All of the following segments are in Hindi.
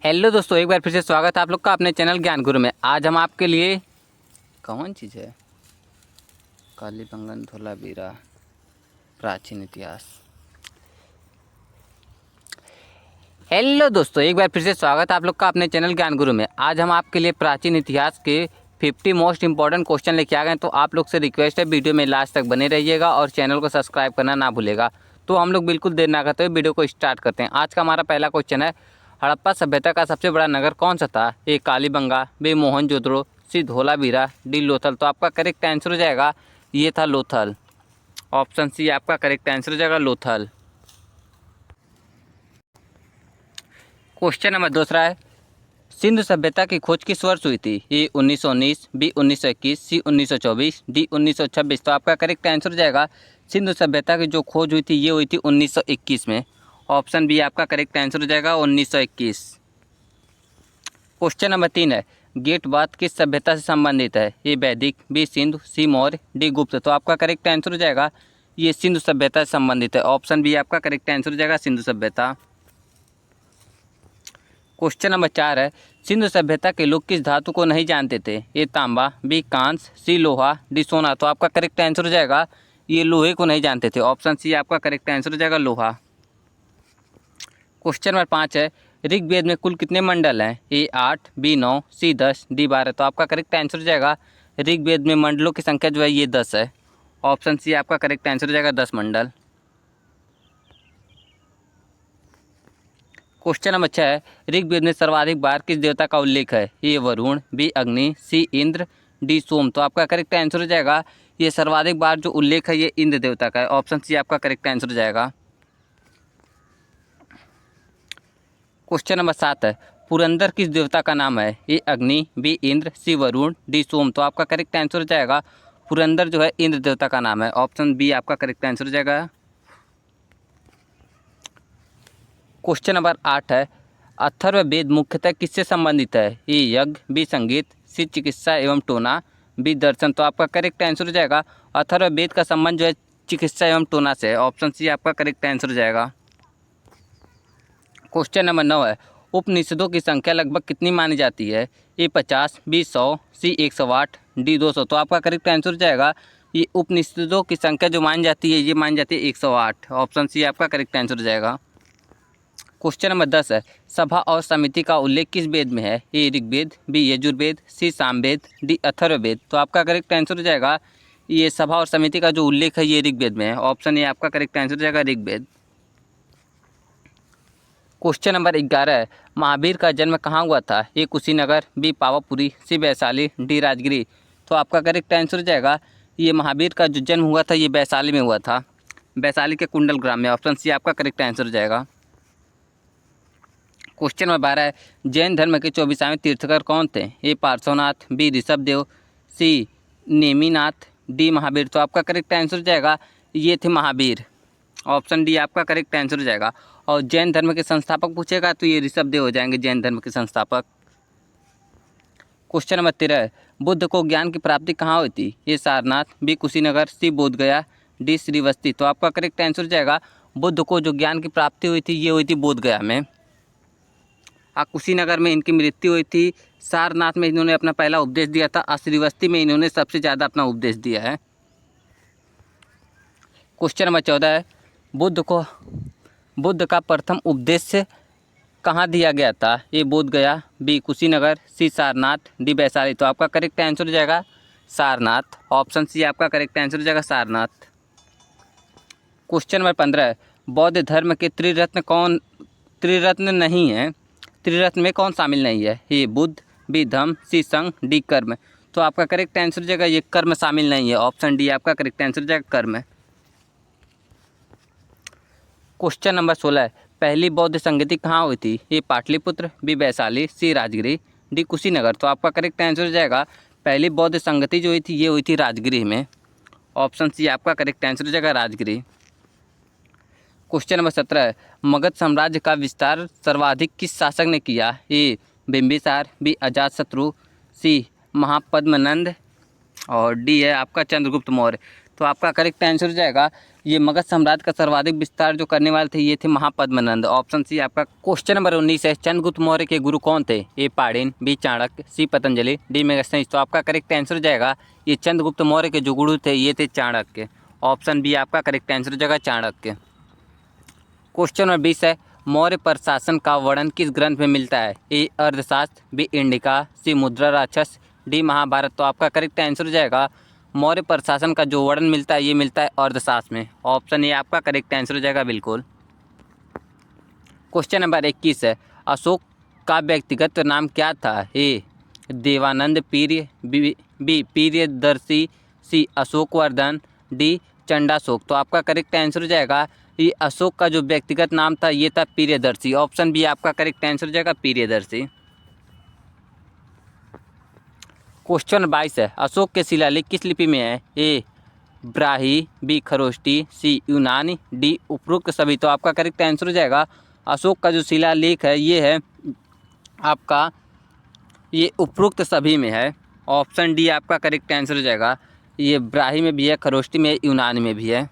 हेलो दोस्तों, एक बार फिर से स्वागत है आप लोग का अपने चैनल ज्ञान गुरु में। आज हम आपके लिए कौन चीज़ है, कालीबंगन धोलावीरा प्राचीन इतिहास। हेलो दोस्तों, एक बार फिर से स्वागत है आप लोग का अपने चैनल ज्ञान गुरु में। आज हम आपके लिए प्राचीन इतिहास के 50 मोस्ट इंपॉर्टेंट क्वेश्चन लेके आ गए। तो आप लोग से रिक्वेस्ट है, वीडियो में लास्ट तक बने रहिएगा और चैनल को सब्सक्राइब करना ना भूलेगा। तो हम लोग बिल्कुल देर ना करते हुए वीडियो को स्टार्ट करते हैं। आज का हमारा पहला क्वेश्चन है, हड़प्पा सभ्यता का सबसे बड़ा नगर कौन सा था? ए कालीबंगा, बी मोहनजोदड़ो, सी धोलावीरा, डी लोथल। तो आपका करेक्ट आंसर हो जाएगा ये था लोथल। ऑप्शन सी आपका करेक्ट आंसर हो जाएगा लोथल। क्वेश्चन नंबर दूसरा है, सिंधु सभ्यता की खोज किस वर्ष हुई थी? ए 1919, बी 1921, सी 1924, डी 1926। तो आपका करेक्ट आंसर हो जाएगा सिंधु सभ्यता की जो खोज हुई थी ये हुई थी 1921 में। ऑप्शन बी आपका करेक्ट आंसर हो जाएगा 1921। क्वेश्चन नंबर 3 है, गेट बाथ किस सभ्यता से संबंधित है? ए वैदिक, बी सिंधु, सी मौर्य, डी गुप्त। तो आपका करेक्ट आंसर हो जाएगा ये सिंधु सभ्यता से संबंधित है। ऑप्शन बी आपका करेक्ट आंसर हो जाएगा सिंधु सभ्यता। क्वेश्चन नंबर 4 है, सिंधु सभ्यता के लोग किस धातु को नहीं जानते थे? ए तांबा, बी कांस्य, सी लोहा, डी सोना। तो आपका करेक्ट आंसर हो जाएगा ये लोहे को नहीं जानते थे। ऑप्शन सी आपका करेक्ट आंसर हो जाएगा लोहा। क्वेश्चन नंबर 5 है, ऋग्वेद में कुल कितने मंडल हैं? ए 8, बी 9, सी 10, डी 12। तो आपका करेक्ट आंसर हो जाएगा ऋग्वेद में मंडलों की संख्या जो है ये 10 है। ऑप्शन सी आपका करेक्ट आंसर हो जाएगा 10 मंडल। क्वेश्चन नंबर 6 है, ऋग्वेद में सर्वाधिक बार किस देवता का उल्लेख है? ए वरुण, बी अग्नि, सी इंद्र, डी सोम। तो आपका करेक्ट आंसर हो जाएगा ये सर्वाधिक बार जो उल्लेख है ये इंद्र देवता का है। ऑप्शन सी आपका करेक्ट आंसर हो जाएगा। क्वेश्चन नंबर 7 है, पुरंदर किस देवता का नाम है? ए अग्नि, बी इंद्र, सी वरुण, डी सोम। तो आपका करेक्ट आंसर हो जाएगा पुरंदर जो है इंद्र देवता का नाम है। ऑप्शन बी आपका करेक्ट आंसर हो जाएगा। क्वेश्चन नंबर 8 है, अथर्ववेद मुख्यतः किससे संबंधित है? ए यज्ञ, बी संगीत, सी चिकित्सा एवं टोना, बी दर्शन। तो आपका करेक्ट आंसर हो जाएगा अथर्ववेद का संबंध जो है चिकित्सा एवं टोना से है। ऑप्शन सी आपका करेक्ट आंसर हो जाएगा। क्वेश्चन नंबर 9 है, उपनिषदों की संख्या लगभग कितनी मानी जाती है? ए 50, बी 100, सी 108, डी 200। तो आपका करेक्ट आंसर हो जाएगा ये उपनिषदों की संख्या जो मानी जाती है ये मानी जाती है 108। ऑप्शन सी आपका करेक्ट आंसर हो जाएगा। क्वेश्चन नंबर 10 है, सभा और समिति का उल्लेख किस वेद में है? ए ऋग्वेद, बी यजुर्वेद, सी सामवेद, डी अथर्ववेद। तो आपका करेक्ट आंसर हो जाएगा ये सभा और समिति का जो उल्लेख है ये ऋग्वेद में है। ऑप्शन ए आपका करेक्ट आंसर हो जाएगा ऋग्वेद। क्वेश्चन नंबर 11 है, महावीर का जन्म कहाँ हुआ था? ए कुशीनगर, बी पावापुरी, सी वैशाली, डी राजगिरी। तो आपका करेक्ट आंसर हो जाएगा ये महावीर का जो जन्म हुआ था ये वैशाली में हुआ था, वैशाली के कुंडल ग्राम में। ऑप्शन सी आपका करेक्ट आंसर हो जाएगा। क्वेश्चन नंबर 12 है, जैन धर्म के 24वें तीर्थकर कौन थे? ए पार्श्वनाथ, बी ऋषभदेव, सी नेमिनाथ, डी महावीर। तो आपका करेक्ट आंसर हो जाएगा ये थे महावीर। ऑप्शन डी आपका करेक्ट आंसर हो जाएगा। और जैन धर्म के संस्थापक पूछेगा तो ये ऋषभदेव हो जाएंगे जैन धर्म के संस्थापक। क्वेश्चन नंबर 13 है, बुद्ध को ज्ञान की प्राप्ति कहाँ हुई थी? ए सारनाथ, बी कुशीनगर, सी बोधगया, डी श्रीवस्ती। तो आपका करेक्ट आंसर हो जाएगा बुद्ध को जो ज्ञान की प्राप्ति हुई थी ये हुई थी बोधगया में। कुशीनगर में इनकी मृत्यु हुई थी, सारनाथ में इन्होंने अपना पहला उपदेश दिया था और श्रीवस्ती में इन्होंने सबसे ज़्यादा अपना उपदेश दिया है। क्वेश्चन नंबर 14 है, बुद्ध का प्रथम उपदेश कहाँ दिया गया था? ए बोधगया, बी कुशीनगर, सी सारनाथ, डी वैशाली। तो आपका करेक्ट आंसर हो जाएगा सारनाथ। ऑप्शन सी आपका करेक्ट आंसर हो जाएगा सारनाथ। क्वेश्चन नंबर 15 है, बौद्ध धर्म के त्रिरत्न नहीं है, त्रिरत्न में कौन शामिल नहीं है? ए बुद्ध, बी धम्म, सी संघ, डी कर्म। तो आपका करेक्ट आंसर हो जाएगा ये कर्म शामिल नहीं है। ऑप्शन डी आपका करेक्ट आंसर हो जाएगा कर्म। क्वेश्चन नंबर 16 है, पहली बौद्ध संगति कहाँ हुई थी? ए पाटलिपुत्र, बी वैशाली, सी राजगिरी, डी कुशीनगर। तो आपका करेक्ट आंसर हो जाएगा पहली बौद्ध संगति जो हुई थी ये हुई थी राजगिरी में। ऑप्शन सी आपका करेक्ट आंसर हो जाएगा राजगिरी। क्वेश्चन नंबर 17 है, मगध साम्राज्य का विस्तार सर्वाधिक किस शासक ने किया? ए बिंबिसार, बी अजातशत्रु, सी महापद्मनंद और डी है आपका चंद्रगुप्त मौर्य। तो आपका करेक्ट आंसर हो जाएगा ये मगध साम्राज्य का सर्वाधिक विस्तार जो करने वाले थे ये थे महापद्मनंद। ऑप्शन सी आपका। क्वेश्चन नंबर 19 है, चंद्रगुप्त मौर्य के गुरु कौन थे? ए पाणिनि, बी चाणक्य, सी पतंजलि, डी मेगस्थनीज। तो आपका करेक्ट आंसर हो जाएगा ये चंद्रगुप्त मौर्य के जो गुरु थे ये थे चाणक्य। ऑप्शन बी आपका करेक्ट आंसर हो जाएगा चाणक्य। क्वेश्चन नंबर 20 है, मौर्य प्रशासन का वर्णन किस ग्रंथ में मिलता है? ए अर्थशास्त्र, बी इंडिका, सी मुद्रा राक्षस, डी महाभारत। तो आपका करेक्ट आंसर हो जाएगा मौर्य प्रशासन का जो वर्णन मिलता है ये मिलता है अर्थशास्त्र में। ऑप्शन ए आपका करेक्ट आंसर हो जाएगा बिल्कुल। क्वेश्चन नंबर 21 है, अशोक का व्यक्तिगत नाम क्या था? ए देवानंद पीर्य, बी पीर्यदर्शी, सी अशोकवर्धन, डी चंडाशोक। तो आपका करेक्ट आंसर हो जाएगा ये अशोक का जो व्यक्तिगत नाम था ये था पीर्यदर्शी। ऑप्शन बी आपका करेक्ट आंसर हो जाएगा पीर्यदर्शी। क्वेश्चन 22 है, अशोक के शिलालेख किस लिपि में है? ए ब्राही, बी खरोष्टी, सी यूनानी, डी उपरोक्त सभी। तो आपका करेक्ट आंसर हो जाएगा अशोक का जो शिलालेख है ये है आपका ये उपरोक्त सभी में है। ऑप्शन डी आपका करेक्ट आंसर हो जाएगा ये ब्राही में भी है, खरोष्टी में, यूनानी में भी है।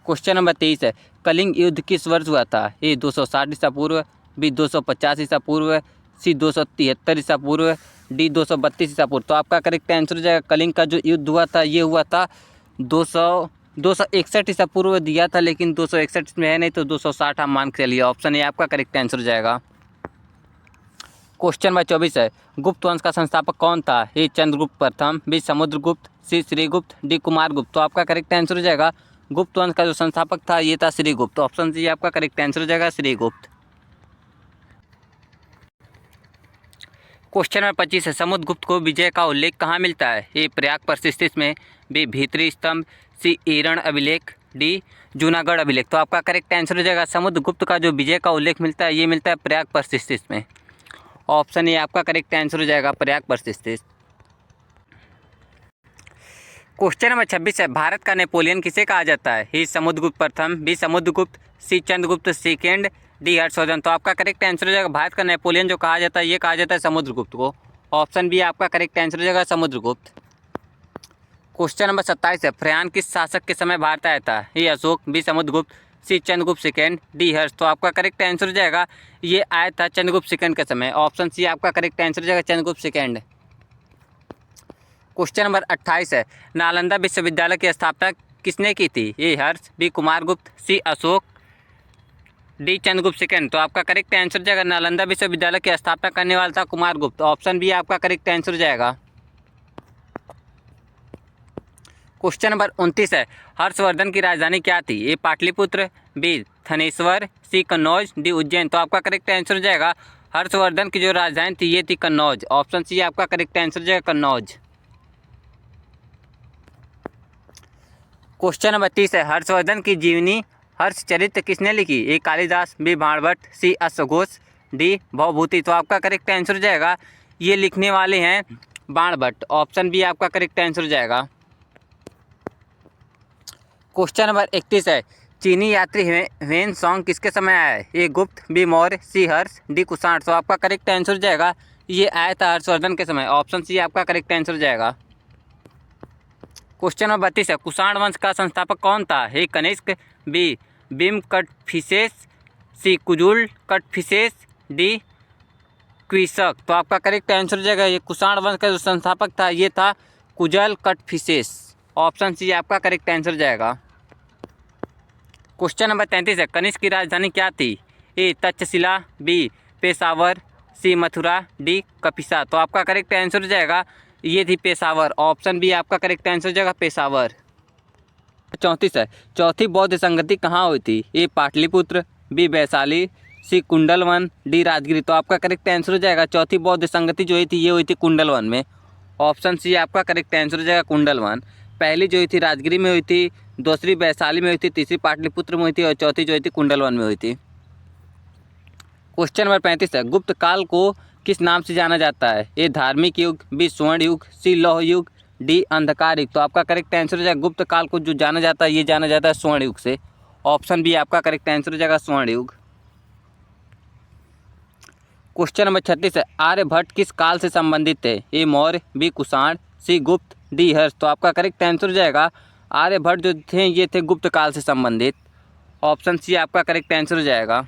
क्वेश्चन नंबर 23 है, कलिंग युद्ध किस वर्ष हुआ था? ए 260 ईसा पूर्व, बी 250 ईसा पूर्व, सी 273 ईसा पूर्व, डी 232 ईसा पूर्व। तो आपका करेक्ट आंसर हो जाएगा कलिंग का जो युद्ध हुआ था ये हुआ था 261 ईसा पूर्व दिया था, लेकिन 261 में है नहीं तो 260 आप मान के चलिए। ऑप्शन ए आपका करेक्ट आंसर हो जाएगा। क्वेश्चन नंबर 24 है, गुप्त वंश का संस्थापक कौन था? ए चंद्रगुप्त प्रथम, बी समुद्रगुप्त, सी श्रीगुप्त, डी कुमारगुप्त। तो आपका करेक्ट आंसर हो जाएगा गुप्त वंश का जो संस्थापक था ये था श्रीगुप्त। ऑप्शन सी आपका करेक्ट आंसर हो जाएगा श्रीगुप्त। क्वेश्चन नंबर 25 है, समुद्रगुप्त को विजय का उल्लेख कहाँ मिलता है? ए प्रयाग प्रशिस्थित में, बी भीतरी स्तंभ, सी ईरण अभिलेख, डी जूनागढ़ अभिलेख। तो आपका करेक्ट आंसर हो जाएगा समुद्रगुप्त का जो विजय का उल्लेख मिलता है ये मिलता है प्रयाग प्रशिस्थित में। ऑप्शन ए आपका करेक्ट आंसर हो जाएगा प्रयाग प्रशिस्थित। क्वेश्चन नंबर 26 है, भारत का नेपोलियन किसे कहा जाता है? ए समुद्रगुप्त प्रथम, बी समुद्रगुप्त, सी चंद्रगुप्त सेकेंड, डी हर्षवर्धन। तो आपका करेक्ट आंसर हो जाएगा भारत का नेपोलियन जो कहा जाता है ये कहा जाता है समुद्रगुप्त को। ऑप्शन बी आपका करेक्ट आंसर हो जाएगा समुद्रगुप्त। क्वेश्चन नंबर 27 है, फ्रयान किस शासक के समय भारत आया था? ए अशोक, बी समुद्रगुप्त, सी चंद्रगुप्त सेकेंड, डी हर्ष। तो आपका करेक्ट आंसर हो जाएगा ये आया था चंद्रगुप्त सेकेंड के समय। ऑप्शन सी आपका करेक्ट आंसर हो जाएगा चंद्रगुप्त सेकेंड। क्वेश्चन नंबर 28 है, नालंदा विश्वविद्यालय की स्थापना किसने की थी? ए हर्ष, बी कुमारगुप्त, सी अशोक, डी चंद्रगुप्त सेकेंड। तो आपका करेक्ट आंसर हो जाएगा नालंदा विश्वविद्यालय की स्थापना करने वाला था कुमारगुप्त। ऑप्शन बी आपका करेक्ट आंसर हो जाएगा। क्वेश्चन नंबर 29 है, हर्षवर्धन की राजधानी क्या थी? ए पाटलिपुत्र, बी थनेश्वर, सी कन्नौज, डी उज्जैन। तो आपका करेक्ट आंसर हो जाएगा हर्षवर्धन की जो राजधानी थी ये थी कन्नौज। ऑप्शन सी आपका करेक्ट आंसर हो जाएगा कन्नौज। क्वेश्चन नंबर 30 है, हर्षवर्धन की जीवनी हर्षचरित्र किसने लिखी? ए कालिदास, बी बाणभट्ट, सी अश्वघोष, डी भवभूति। तो आपका करेक्ट आंसर हो जाएगा ये लिखने वाले हैं बाणभट्ट। ऑप्शन बी आपका करेक्ट आंसर हो जाएगा। क्वेश्चन नंबर 31 है, चीनी यात्री ह्वेन सॉन्ग किसके समय आया है? ए गुप्त, बी मौर्य, सी हर्ष, डी कुषाण। तो आपका करेक्ट आंसर हो जाएगा ये आया था हर्षवर्धन के समय। ऑप्शन सी आपका करेक्ट आंसर हो जाएगा। क्वेश्चन नंबर 32 है, कुषाण वंश का संस्थापक कौन था? ए कनिष्क, बी भीमकटफिसेस, सी कुजुल कटफिसेस, डी क्विशक। तो आपका करेक्ट आंसर हो जाएगा ये कुषाण वंश का जो संस्थापक था ये था कुजल कटफिसेस। ऑप्शन सी आपका करेक्ट आंसर हो जाएगा। क्वेश्चन नंबर 33 है, कनिष्क की राजधानी क्या थी? ए तक्षशिला, बी पेशावर, सी मथुरा, डी कपिसा। तो आपका करेक्ट आंसर हो जाएगा ये थी पेशावर। ऑप्शन बी आपका करेक्ट आंसर हो जाएगा पेशावर। 34 है, चौथी बौद्ध संगति कहाँ हुई थी? ए पाटलिपुत्र, बी वैशाली, सी कुंडलवन, डी राजगिरी। तो आपका करेक्ट आंसर हो जाएगा चौथी बौद्ध संगति जो हुई थी ये हुई थी कुंडलवन में। ऑप्शन सी आपका करेक्ट आंसर हो जाएगा कुंडलवन। पहली जो हुई थी राजगिरी में हुई थी, दूसरी वैशाली में हुई थी, तीसरी पाटलिपुत्र में हुई थी और चौथी जो हुई थी कुंडलवन में हुई थी। क्वेश्चन नंबर 35 है, गुप्त काल को किस नाम से जाना जाता है? ए धार्मिक युग, बी स्वर्ण युग, सी लौह युग, डी अंधकार युग। तो आपका करेक्ट आंसर हो जाएगा गुप्त काल को जो जाना जाता है ये जाना जाता है स्वर्ण युग से। ऑप्शन बी आपका करेक्ट आंसर हो जाएगा स्वर्ण युग। क्वेश्चन नंबर 36 है, आर्यभट्ट किस काल से संबंधित थे? ए मौर्य, बी कुषाण, सी गुप्त, डी हर्ष। तो आपका करेक्ट आंसर हो जाएगा आर्यभट्ट जो थे ये थे गुप्त काल से संबंधित। ऑप्शन सी आपका करेक्ट आंसर हो जाएगा।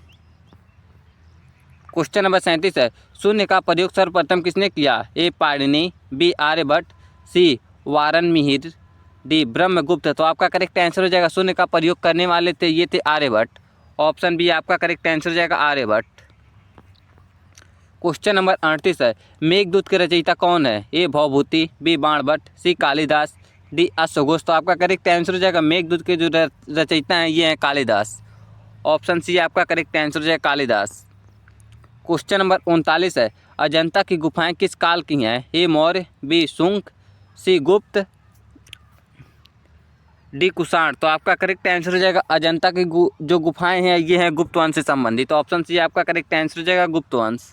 क्वेश्चन नंबर 37 है, शून्य का प्रयोग सर्वप्रथम किसने किया? ए पाणिनि, बी आर्यभट्ट, सी वाराणमिहिर, डी ब्रह्मगुप्त। तो आपका करेक्ट आंसर हो जाएगा शून्य का प्रयोग करने वाले थे ये थे आर्यभट्ट। ऑप्शन बी आपका करेक्ट आंसर हो जाएगा आर्यभट्ट। क्वेश्चन नंबर 38 है, मेघदूत के रचयिता कौन है? ए भवभूति, बी बाणभट्ट, सी कालिदास, डी अश्वघोष। तो आपका करेक्ट आंसर हो जाएगा मेघदूत के जो रचयिता हैं ये हैं कालिदास। ऑप्शन सी आपका करेक्ट आंसर हो जाएगा कालिदास। क्वेश्चन नंबर 39 है, अजंता की गुफाएं किस काल की हैं? ए मौर्य, बी शुंग, सी गुप्त, डी कुषाण। तो आपका करेक्ट आंसर हो जाएगा अजंता की जो गुफाएं हैं ये हैं गुप्त वंश से संबंधित। ऑप्शन सी आपका करेक्ट आंसर हो जाएगा गुप्त वंश।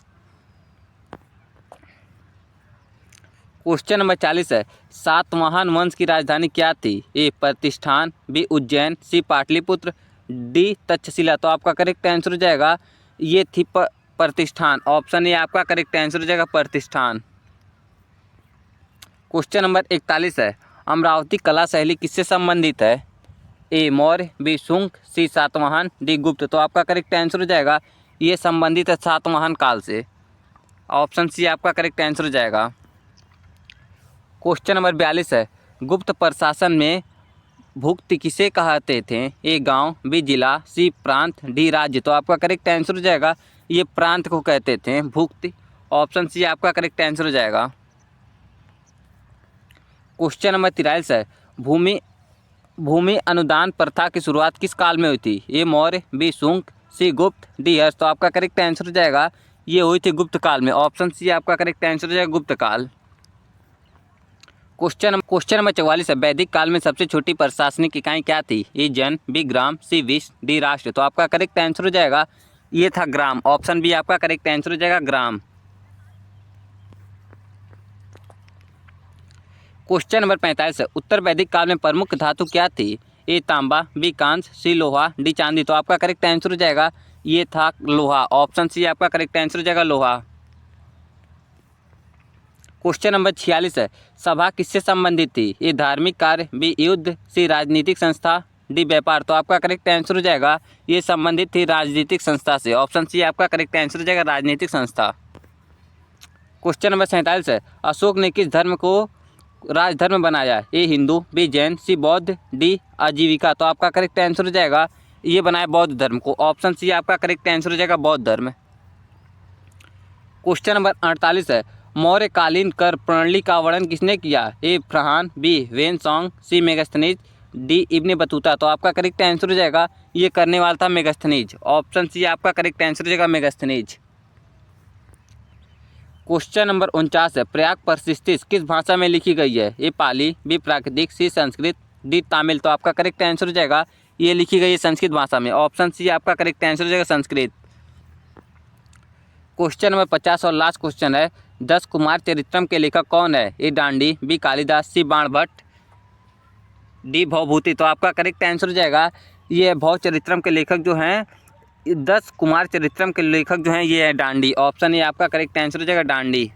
क्वेश्चन नंबर 40 है, सातवाहन वंश की राजधानी क्या थी? ए प्रतिष्ठान, बी उज्जैन, सी पाटलिपुत्र, डी तक्षशिला। तो आपका करेक्ट आंसर हो जाएगा ये थी प्रतिष्ठान। ऑप्शन ए आपका करेक्ट आंसर हो जाएगा प्रतिष्ठान। क्वेश्चन नंबर 41 है, अमरावती कला शैली किससे संबंधित है? ए मौर्य, बी शुंग, सी सातवाहन, डी गुप्त। तो आपका करेक्ट आंसर हो जाएगा ये संबंधित है सातवाहन काल से। ऑप्शन सी आपका करेक्ट आंसर हो जाएगा। क्वेश्चन नंबर 42 है, गुप्त प्रशासन में भुक्ति किसे कहते थे? ए गांव, बी जिला, सी प्रांत, डी राज्य। तो आपका करेक्ट आंसर हो जाएगा ये प्रांत को कहते थे भुक्ति। ऑप्शन सी आपका करेक्ट आंसर हो जाएगा। क्वेश्चन नंबर 43 है, भूमि अनुदान प्रथा की शुरुआत किस काल में हुई थी? ए मौर्य, बी शुंग, सी गुप्त, डी हर्ष। तो आपका करेक्ट आंसर हो जाएगा ये हुई थी गुप्त काल में। ऑप्शन सी आपका करेक्ट आंसर हो जाएगा गुप्त काल। क्वेश्चन नंबर 44 है, वैदिक काल में सबसे छोटी प्रशासनिक इकाई क्या थी? ए जन, बी ग्राम, सी विश्व, डी राष्ट्र। तो आपका करेक्ट आंसर हो जाएगा ये था ग्राम। ऑप्शन बी आपका करेक्ट आंसर हो जाएगा ग्राम। क्वेश्चन नंबर 45 है, उत्तर वैदिक काल में प्रमुख धातु क्या थी? ए तांबा, बी कांस्य, सी लोहा, डी चांदी। तो आपका करेक्ट आंसर हो जाएगा ये था लोहा। ऑप्शन सी आपका करेक्ट आंसर हो जाएगा लोहा। क्वेश्चन नंबर 46 है, सभा किससे संबंधित थी? ए धार्मिक कार्य, बी युद्ध, सी राजनीतिक संस्था, डी व्यापार। तो आपका करेक्ट आंसर हो जाएगा ये संबंधित थी राजनीतिक संस्था से। ऑप्शन सी आपका करेक्ट आंसर हो जाएगा राजनीतिक संस्था। क्वेश्चन नंबर 47 है, अशोक ने किस धर्म को राजधर्म बनाया? ए हिंदू, बी जैन, सी बौद्ध, डी आजीविका। तो आपका करेक्ट आंसर हो जाएगा ये बनाया बौद्ध धर्म को। ऑप्शन सी आपका करेक्ट आंसर हो जाएगा बौद्ध धर्म। क्वेश्चन नंबर 48 है, मौर्यकालीन कर प्रणाली का वर्णन किसने किया? ए फ्रहान, बी वेनसोंग, सी मेगास्थनीज, डी इब्ने बतूता। तो आपका करेक्ट आंसर हो जाएगा ये करने वाला था मेगास्थनीज। ऑप्शन सी आपका करेक्ट आंसर हो जाएगा मेगास्थनीज। क्वेश्चन नंबर 49 है, प्रयाग प्रशिस्टिस किस भाषा में लिखी गई है? ए पाली, बी प्राकृतिक, सी संस्कृत, डी तमिल। तो आपका करेक्ट आंसर हो जाएगा ये लिखी गई है संस्कृत भाषा में। ऑप्शन सी आपका करेक्ट आंसर हो जाएगा संस्कृत। क्वेश्चन नंबर 50 और लास्ट क्वेश्चन है, 10 कुमार चरित्रम के लेखक कौन है? ए डांडी, बी कालिदास, सी बाणभट्ट, डी भवभूति। तो आपका करेक्ट आंसर हो जाएगा ये भव चरित्रम के लेखक जो हैं 10 कुमार चरित्रम के लेखक जो हैं ये है डांडी। ऑप्शन ए आपका करेक्ट आंसर हो जाएगा डांडी।